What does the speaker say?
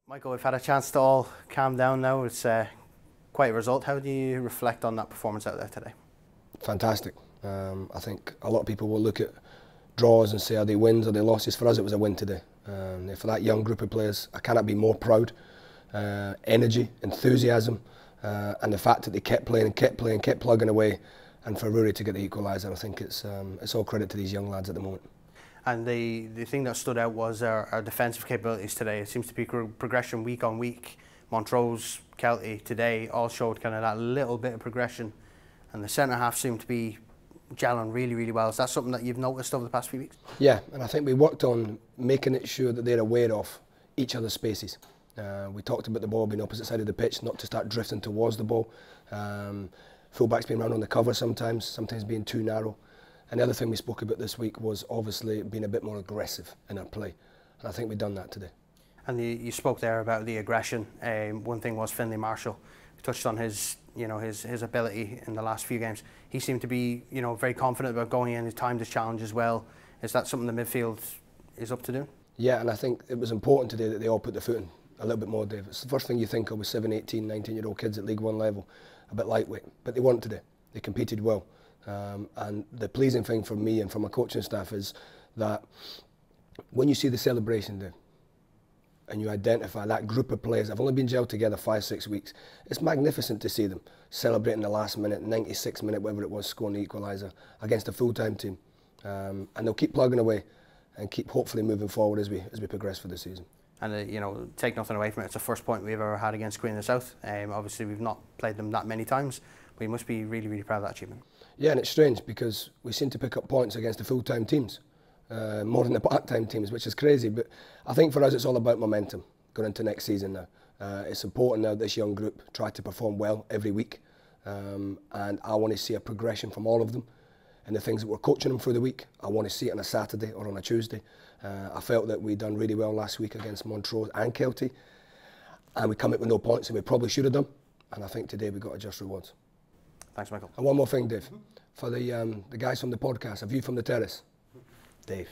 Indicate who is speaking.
Speaker 1: Michael, we've had a chance to all calm down now. It's quite a result. How do you reflect on that performance out there today?
Speaker 2: Fantastic. I think a lot of people will look at draws and say, are they wins or they losses? For us, it was a win today. For that young group of players, I cannot be more proud. Energy, enthusiasm, and the fact that they kept playing and kept playing, kept plugging away, and for Rory to get the equaliser, I think it's all credit to these young lads at the moment.
Speaker 1: And the thing that stood out was our defensive capabilities today. It seems to be progression week on week. Montrose, Kelty today all showed kind of that little bit of progression, and the centre half seemed to be gelling really, really well. Is that something that you've noticed over the past few weeks? Yeah,
Speaker 2: and I think we worked on making it sure that they're aware of each other's spaces. We talked about the ball being opposite side of the pitch, not to start drifting towards the ball. Full-backs being around on the cover sometimes being too narrow. And the other thing we spoke about this week was obviously being a bit more aggressive in our play. And I think we've done that today.
Speaker 1: And you spoke there about the aggression. One thing was Finlay Marshall. We touched on his ability in the last few games. He seemed to be, very confident about going in. He timed his challenge as well. Is that something the midfield is up to do?
Speaker 2: Yeah, and I think it was important today that they all put the foot in a little bit more, Dave. It's the first thing you think of with 7, 18, 19-year-old kids at League One level, a bit lightweight. But they weren't today. They competed well. And the pleasing thing for me and for my coaching staff is that when you see the celebration there and you identify that group of players, I've only been gelled together 5-6 weeks, it's magnificent to see them celebrating the last minute, 96th minute, whatever it was, scoring the equaliser against a full-time team. And they'll keep plugging away and keep hopefully moving forward as we progress for the season.
Speaker 1: And take nothing away from it, it's the first point we've ever had against Queen of the South. Obviously we've not played them that many times, but you must be really, really proud of that achievement.
Speaker 2: Yeah, and it's strange because we seem to pick up points against the full-time teams, more than the part-time teams, which is crazy. But I think for us it's all about momentum going into next season now. It's important now this young group try to perform well every week, and I want to see a progression from all of them. And the things that we're coaching them through the week, I want to see it on a Saturday or on a Tuesday. I felt that we'd done really well last week against Montrose and Kelty, and we come up with no points, and we probably should have done. And I think today we got a just rewards.
Speaker 1: Thanks, Michael.
Speaker 2: And one more thing, Dave. For the guys from the podcast, a view from the terrace. Dave.